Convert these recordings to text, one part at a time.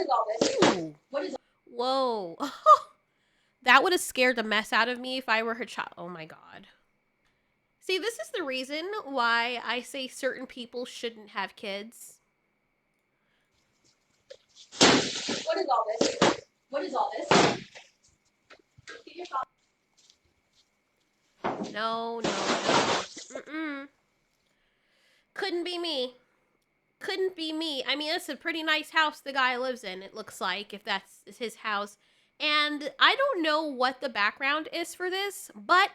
is all this? Ooh. What is Whoa. That would have scared the mess out of me if I were her child. Oh my god. See, this is the reason why I say certain people shouldn't have kids. What is all this? What is all this? Get your thoughts. No, no, no. Mm-mm. Couldn't be me. Couldn't be me. I mean, it's a pretty nice house the guy lives in, it looks like, if that's his house. And I don't know what the background is for this, but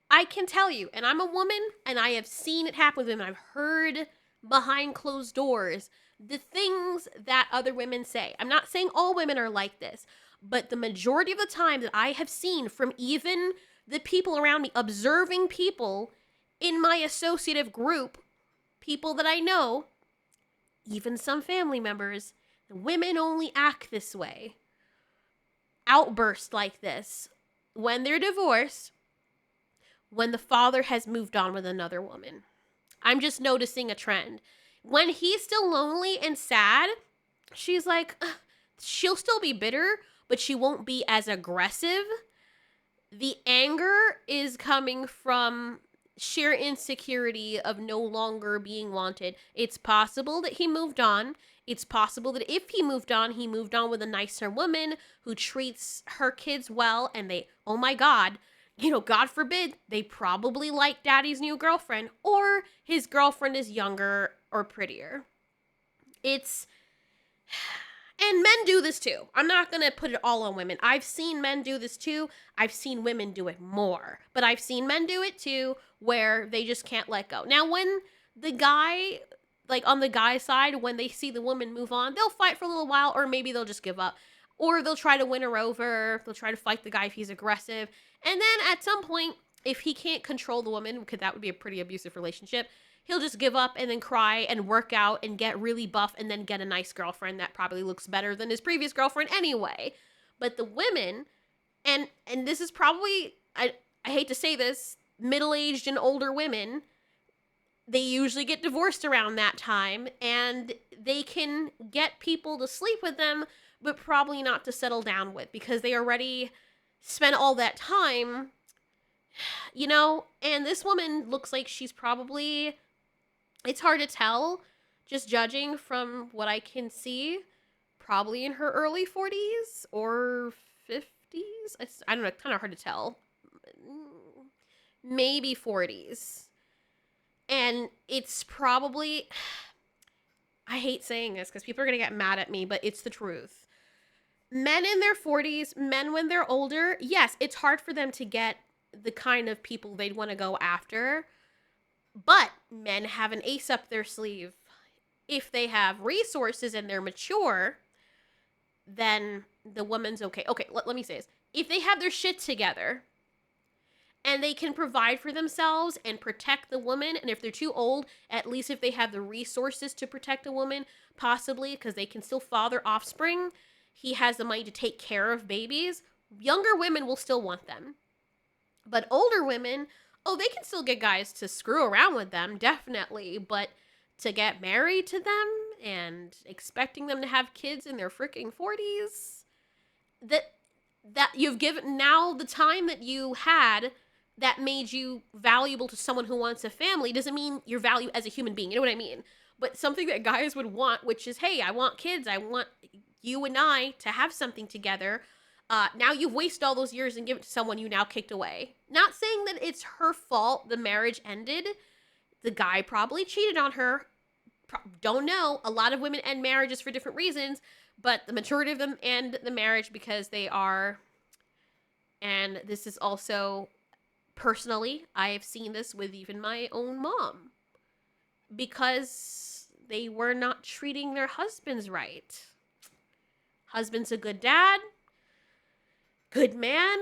I can tell you, and I'm a woman, and I have seen it happen with him. I've heard behind closed doors the things that other women say. I'm not saying all women are like this, but the majority of the time that I have seen from even the people around me, observing people in my associative group, people that I know, even some family members, women only act this way. Outburst like this when they're divorced, when the father has moved on with another woman. I'm just noticing a trend. When he's still lonely and sad, she's like, ugh, she'll still be bitter, but she won't be as aggressive. The anger is coming from sheer insecurity of no longer being wanted. It's possible that he moved on. It's possible that if he moved on with a nicer woman who treats her kids well, and they, oh my God, God forbid, they probably like daddy's new girlfriend, or his girlfriend is younger or prettier. It's. And men do this too. I'm not going to put it all on women. I've seen men do this too. I've seen women do it more. But I've seen men do it too where they just can't let go. Now, when the guy, like on the guy side, when they see the woman move on, they'll fight for a little while, or maybe they'll just give up. Or they'll try to win her over. They'll try to fight the guy if he's aggressive. And then at some point, if he can't control the woman, because that would be a pretty abusive relationship, he'll just give up and then cry and work out and get really buff and then get a nice girlfriend that probably looks better than his previous girlfriend anyway. But the women, and this is probably, I hate to say this, middle-aged and older women, they usually get divorced around that time, and they can get people to sleep with them, but probably not to settle down with, because they already spent all that time, and this woman looks like she's probably, it's hard to tell, just judging from what I can see, probably in her early 40s or 50s. I don't know, kind of hard to tell. Maybe 40s. And it's probably, I hate saying this because people are going to get mad at me, but it's the truth. Men in their 40s, men when they're older, yes, it's hard for them to get the kind of people they'd want to go after. But men have an ace up their sleeve. If they have resources and they're mature, then the woman's okay. Okay, let me say this. If they have their shit together and they can provide for themselves and protect the woman, and if they're too old, at least if they have the resources to protect a woman, possibly because they can still father offspring, he has the money to take care of babies, younger women will still want them. But older women, oh, they can still get guys to screw around with them, definitely, but to get married to them and expecting them to have kids in their freaking 40s, that you've given, now the time that you had that made you valuable to someone who wants a family doesn't mean your value as a human being, you know what I mean? But something that guys would want, which is, hey, I want kids, I want you and I to have something together. Now you've wasted all those years and give it to someone you now kicked away. Not saying that it's her fault the marriage ended. The guy probably cheated on her. Don't know. A lot of women end marriages for different reasons, but the majority of them end the marriage because they are, and this is also, personally, I have seen this with even my own mom, because they were not treating their husbands right. Husband's a good dad, good man,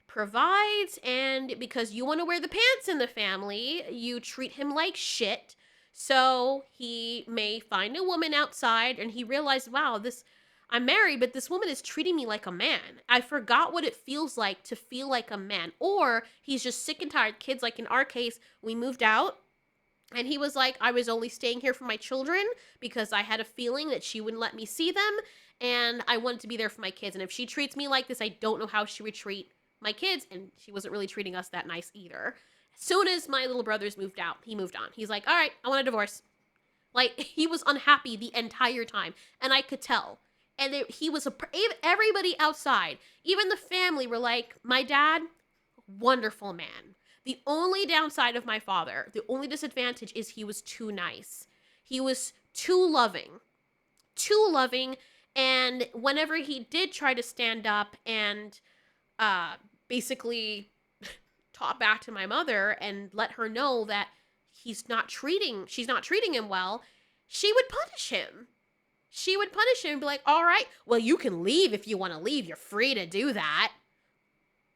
provides, and because you want to wear the pants in the family, you treat him like shit. So he may find a woman outside and he realized, wow, I'm married, but this woman is treating me like a man. I forgot what it feels like to feel like a man. Or he's just sick and tired. Kids, like in our case, we moved out. And he was like, I was only staying here for my children because I had a feeling that she wouldn't let me see them. and I wanted to be there for my kids. And if she treats me like this, I don't know how she would treat my kids. And she wasn't really treating us that nice either. As soon as my little brothers moved out, he moved on. He's like, all right, I want a divorce. Like, he was unhappy the entire time, and I could tell. And he was everybody outside, even the family, were like, my dad, wonderful man. The only downside of my father, the only disadvantage is he was too nice. He was too loving. Too loving. And whenever he did try to stand up and basically talk back to my mother and let her know that she's not treating him well, she would punish him. She would punish him and be like, all right, well, you can leave if you want to leave. You're free to do that.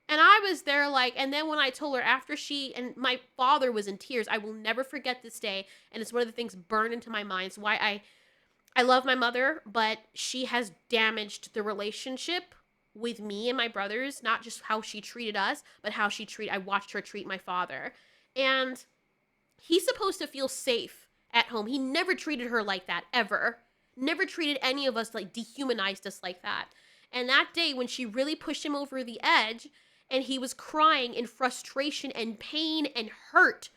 And I was there like, and then when I told her after and my father was in tears, I will never forget this day. And it's one of the things burned into my mind. It's why I love my mother, but she has damaged the relationship with me and my brothers, not just how she treated us, but how I watched her treat my father. And he's supposed to feel safe at home. He never treated her like that, ever. Never treated any of us, like, dehumanized us like that. And that day when she really pushed him over the edge and he was crying in frustration and pain and hurt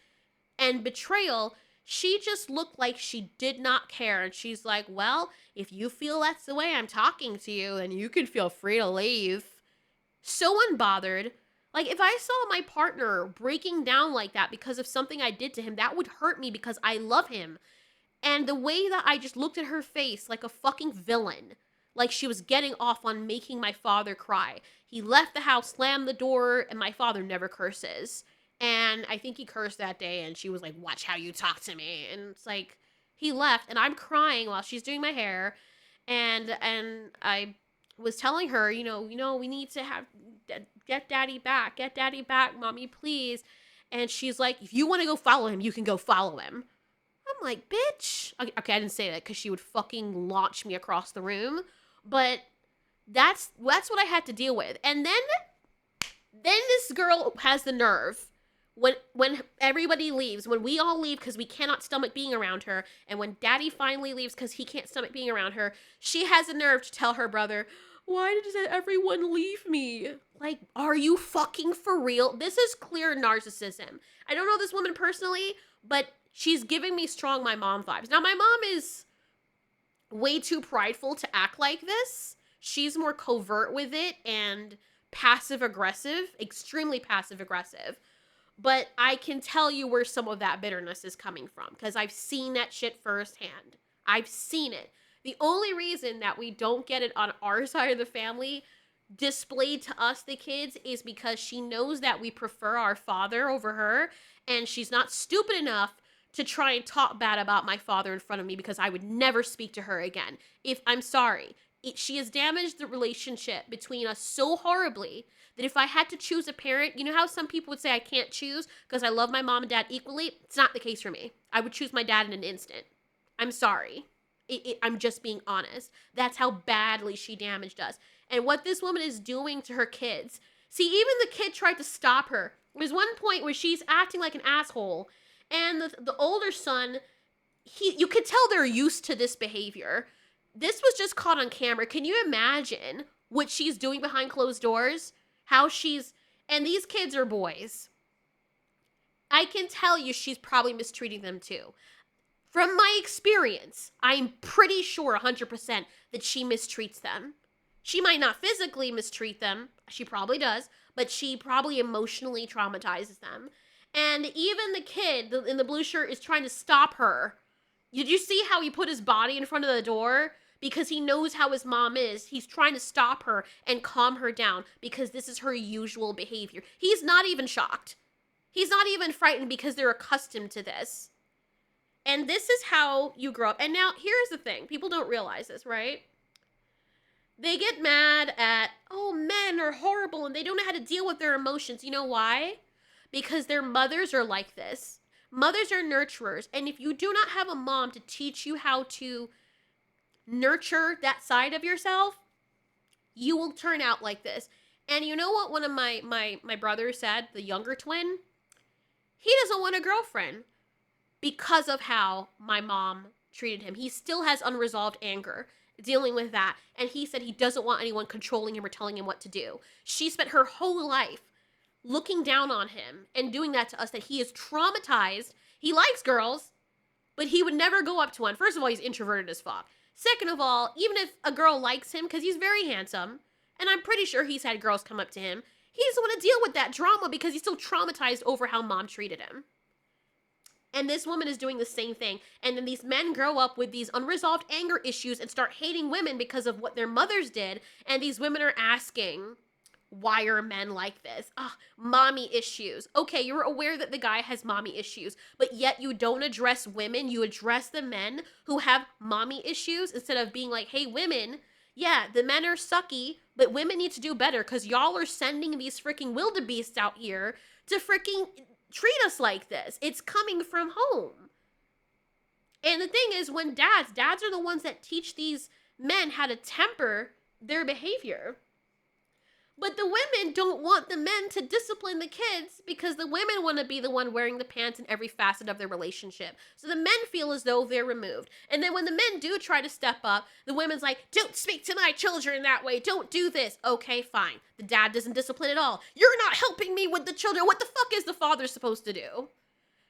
and betrayal, she just looked like she did not care. And she's like, well, if you feel that's the way I'm talking to you, then you can feel free to leave. So unbothered. Like, if I saw my partner breaking down like that because of something I did to him, that would hurt me because I love him. And the way that I just looked at her face like a fucking villain, like she was getting off on making my father cry. He left the house, slammed the door, and my father never curses. And I think he cursed that day, and she was like, watch how you talk to me. And it's like, he left, and I'm crying while she's doing my hair. And I was telling her, we need to get daddy back, mommy, please. And she's like, if you want to go follow him, you can go follow him. I'm like, bitch. Okay, I didn't say that because she would fucking launch me across the room. But that's what I had to deal with. And then this girl has the nerve when everybody leaves, when we all leave because we cannot stomach being around her, and when daddy finally leaves because he can't stomach being around her, she has the nerve to tell her brother, why did everyone leave me? Like, are you fucking for real? This is clear narcissism. I don't know this woman personally, but she's giving me strong my mom vibes. Now, my mom is way too prideful to act like this. She's more covert with it and passive-aggressive, extremely passive-aggressive. But I can tell you where some of that bitterness is coming from because I've seen that shit firsthand. I've seen it. The only reason that we don't get it on our side of the family displayed to us, the kids, is because she knows that we prefer our father over her, and she's not stupid enough to try and talk bad about my father in front of me because I would never speak to her again. I'm sorry. She has damaged the relationship between us so horribly that if I had to choose a parent, you know how some people would say I can't choose because I love my mom and dad equally? It's not the case for me. I would choose my dad in an instant. I'm sorry. I'm just being honest. That's how badly she damaged us. And what this woman is doing to her kids. See, even the kid tried to stop her. There's one point where she's acting like an asshole, and the older son, you could tell they're used to this behavior. This was just caught on camera. Can you imagine what she's doing behind closed doors? And these kids are boys. I can tell you she's probably mistreating them too. From my experience, I'm pretty sure 100% that she mistreats them. She might not physically mistreat them. She probably does. But she probably emotionally traumatizes them. And even the kid in the blue shirt is trying to stop her. Did you see how he put his body in front of the door? Because he knows how his mom is. He's trying to stop her and calm her down because this is her usual behavior. He's not even shocked. He's not even frightened because they're accustomed to this. And this is how you grow up. And now, here's the thing. People don't realize this, right? They get mad at, oh, men are horrible and they don't know how to deal with their emotions. You know why? Because their mothers are like this. Mothers are nurturers. And if you do not have a mom to teach you how to nurture that side of yourself, you will turn out like this. And you know what one of my brothers said, the younger twin? He doesn't want a girlfriend because of how my mom treated him. He still has unresolved anger. dealing with that. And he said he doesn't want anyone controlling him or telling him what to do. She spent her whole life looking down on him and doing that to us, that he is traumatized. He likes girls, but he would never go up to one. First of all, he's introverted as fuck. Second of all, even if a girl likes him, because he's very handsome, and I'm pretty sure he's had girls come up to him, he doesn't want to deal with that drama because he's still traumatized over how mom treated him. And this woman is doing the same thing. And then these men grow up with these unresolved anger issues and start hating women because of what their mothers did. And these women are asking, why are men like this? Mommy issues. Okay, you're aware that the guy has mommy issues, but yet you don't address women. You address the men who have mommy issues instead of being like, hey, women, yeah, the men are sucky, but women need to do better because y'all are sending these freaking wildebeests out here to freaking treat us like this. It's coming from home. And the thing is, when dads are the ones that teach these men how to temper their behavior. But the women don't want the men to discipline the kids because the women want to be the one wearing the pants in every facet of their relationship. So the men feel as though they're removed. And then when the men do try to step up, the women's like, don't speak to my children that way. Don't do this. Okay, fine. The dad doesn't discipline at all. You're not helping me with the children. What the fuck is the father supposed to do?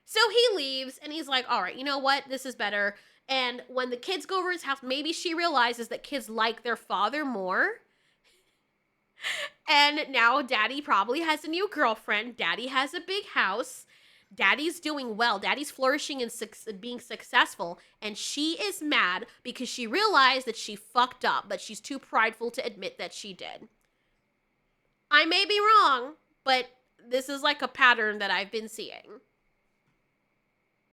So he leaves and he's like, all right, you know what? This is better. And when the kids go over his house, maybe she realizes that kids like their father more. And now daddy probably has a new girlfriend. Daddy has a big house. Daddy's doing well. Daddy's flourishing and being successful. And she is mad because she realized that she fucked up, but she's too prideful to admit that she did. I may be wrong, but this is like a pattern that I've been seeing.